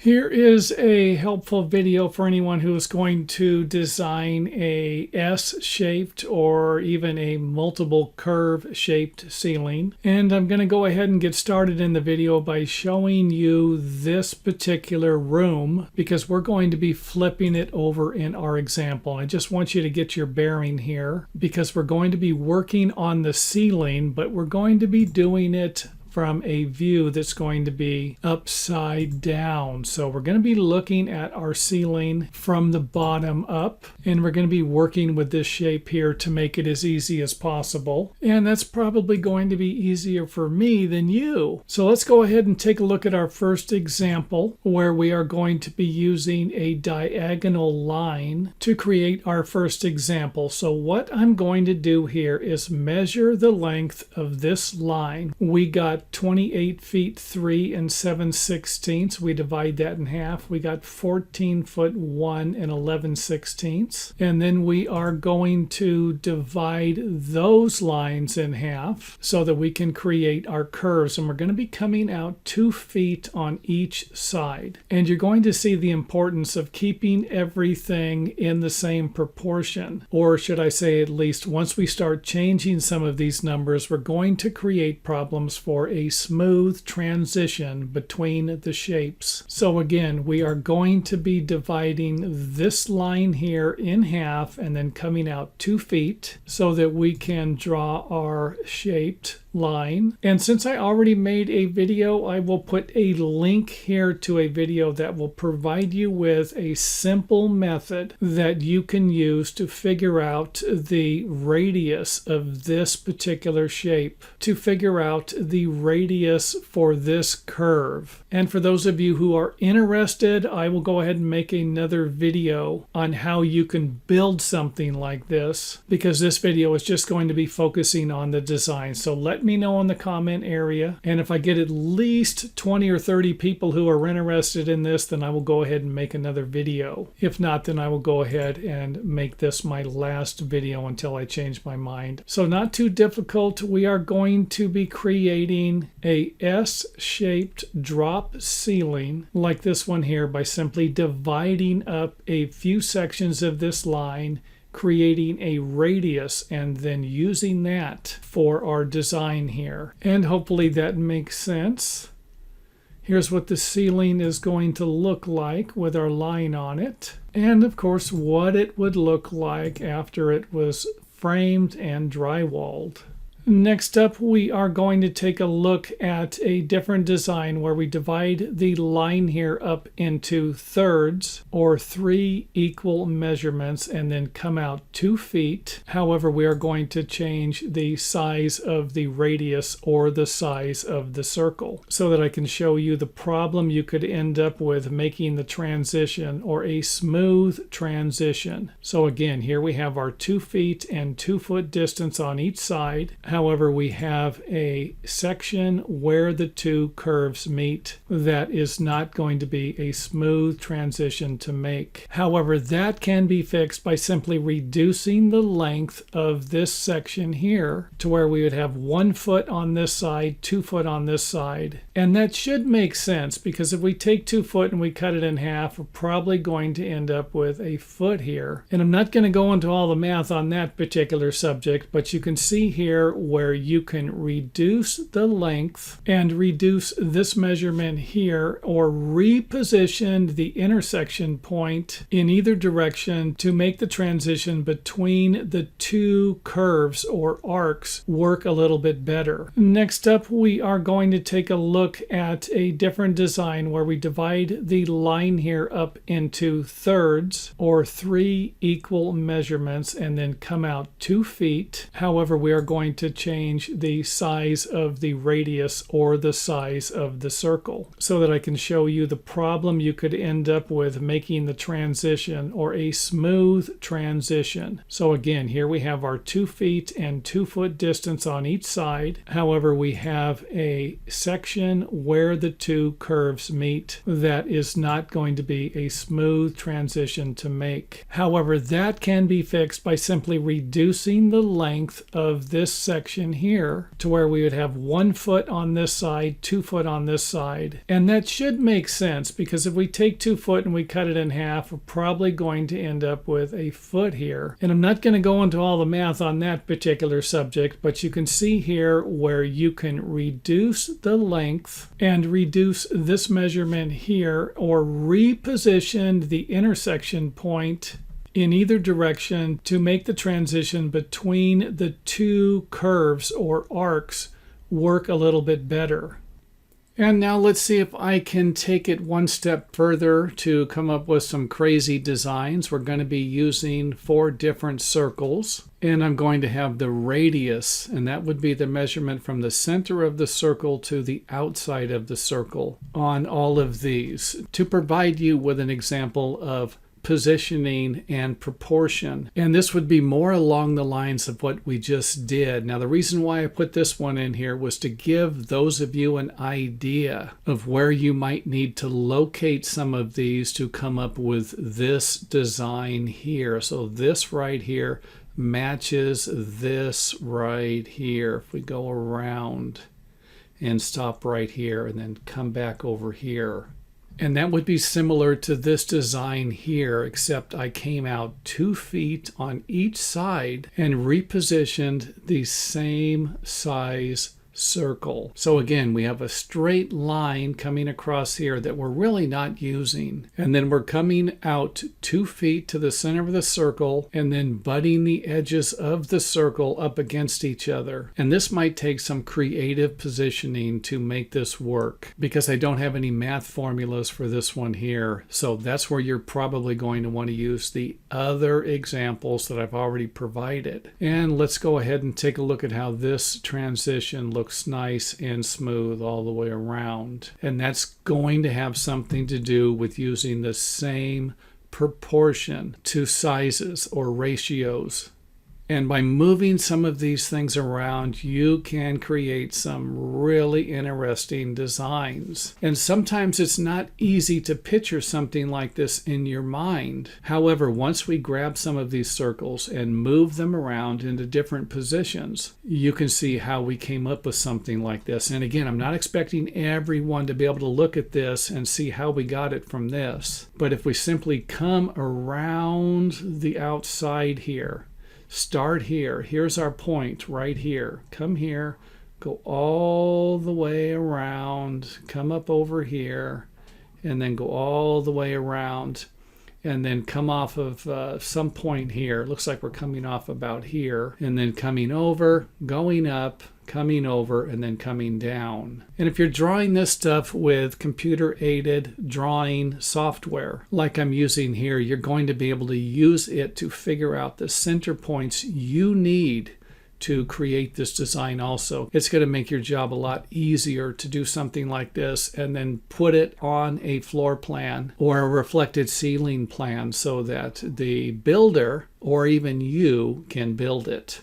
Here is a helpful video for anyone who is going to design a S-shaped or even a multiple curve-shaped ceiling. And I'm going to go ahead and get started in the video by showing you this particular room because we're going to be flipping it over in our example. I just want you to get your bearing here because we're going to be working on the ceiling, but we're going to be doing it from a view that's going to be upside down. So we're going to be looking at our ceiling from the bottom up, and we're going to be working with this shape here to make it as easy as possible. And that's probably going to be easier for me than you. So let's go ahead and take a look at our first example where we are going to be using a diagonal line to create our first example. So what I'm going to do here is measure the length of this line. We got 28 feet 3 and 7/16. We divide that in half. We got 14 foot 1 and 11/16. And then we are going to divide those lines in half so that we can create our curves. And we're going to be coming out 2 feet on each side. And you're going to see the importance of keeping everything in the same proportion. Or should I say, at least once we start changing some of these numbers, we're going to create problems for a smooth transition between the shapes. So again, we are going to be dividing this line here in half and then coming out 2 feet so that we can draw our shaped line. And since I already made a video, I will put a link here to a video that will provide you with a simple method that you can use to figure out the radius of this particular shape, to figure out the radius for this curve. And for those of you who are interested, I will go ahead and make another video on how you can build something like this, because this video is just going to be focusing on the design. So let me know in the comment area, and if I get at least 20 or 30 people who are interested in this, then I will go ahead and make another video. If not, then I will go ahead and make this my last video until I change my mind. So not too difficult. We are going to be creating a S-shaped drop ceiling like this one here by simply dividing up a few sections of this line, creating a radius, and then using that for our design here. And hopefully that makes sense. Here's what the ceiling is going to look like with our line on it. And of course, what it would look like after it was framed and drywalled. Next up, we are going to take a look at a different design where we divide the line here up into thirds or 3 equal measurements and then come out 2 feet. However, we are going to change the size of the radius or the size of the circle so that I can show you the problem you could end up with making the transition or a smooth transition. So again, here we have our 2 feet and 2 foot distance on each side. However, we have a section where the two curves meet that is not going to be a smooth transition to make. However, that can be fixed by simply reducing the length of this section here to where we would have 1 foot on this side, 2 foot on this side. And that should make sense because if we take 2 foot and we cut it in half, we're probably going to end up with a foot here. And I'm not going to go into all the math on that particular subject, but you can see here where you can reduce the length and reduce this measurement here, or reposition the intersection point in either direction to make the transition between the two curves or arcs work a little bit better. Next up, we are going to take a look at a different design where we divide the line here up into thirds or 3 equal measurements and then come out 2 feet. However, we are going to change the size of the radius or the size of the circle so that I can show you the problem you could end up with making the transition or a smooth transition. So again, here we have our 2 feet and 2 foot distance on each side. However, we have a section where the two curves meet that is not going to be a smooth transition to make. However, that can be fixed by simply reducing the length of this section section here to where we would have 1 foot on this side, 2 foot on this side. And that should make sense because if we take 2 foot and we cut it in half, we're probably going to end up with a foot here. And I'm not going to go into all the math on that particular subject, but you can see here where you can reduce the length and reduce this measurement here, or reposition the intersection point in either direction to make the transition between the two curves or arcs work a little bit better. And now let's see if I can take it one step further to come up with some crazy designs. We're going to be using 4 different circles, and I'm going to have the radius, and that would be the measurement from the center of the circle to the outside of the circle on all of these, to provide you with an example of positioning and proportion. And this would be more along the lines of what we just did. Now, the reason why I put this one in here was to give those of you an idea of where you might need to locate some of these to come up with this design here. So this right here matches this right here. If we go around and stop right here and then come back over here. And that would be similar to this design here, except I came out 2 feet on each side and repositioned the same size circle. So again, we have a straight line coming across here that we're really not using. And then we're coming out 2 feet to the center of the circle and then butting the edges of the circle up against each other. And this might take some creative positioning to make this work because I don't have any math formulas for this one here. So that's where you're probably going to want to use the other examples that I've already provided. And let's go ahead and take a look at how this transition looks nice and smooth all the way around. And that's going to have something to do with using the same proportion to sizes or ratios. And by moving some of these things around, you can create some really interesting designs. And sometimes it's not easy to picture something like this in your mind. However, once we grab some of these circles and move them around into different positions, you can see how we came up with something like this. And again, I'm not expecting everyone to be able to look at this and see how we got it from this. But if we simply come around the outside here, start here. Here's our point right here. Come here, go all the way around, come up over here, and then go all the way around, and then come off of some point here. Looks like we're coming off about here, and then coming over, going up, coming over, and then coming down. And if you're drawing this stuff with computer-aided drawing software, like I'm using here, you're going to be able to use it to figure out the center points you need to create this design also. It's going to make your job a lot easier to do something like this and then put it on a floor plan or a reflected ceiling plan so that the builder or even you can build it.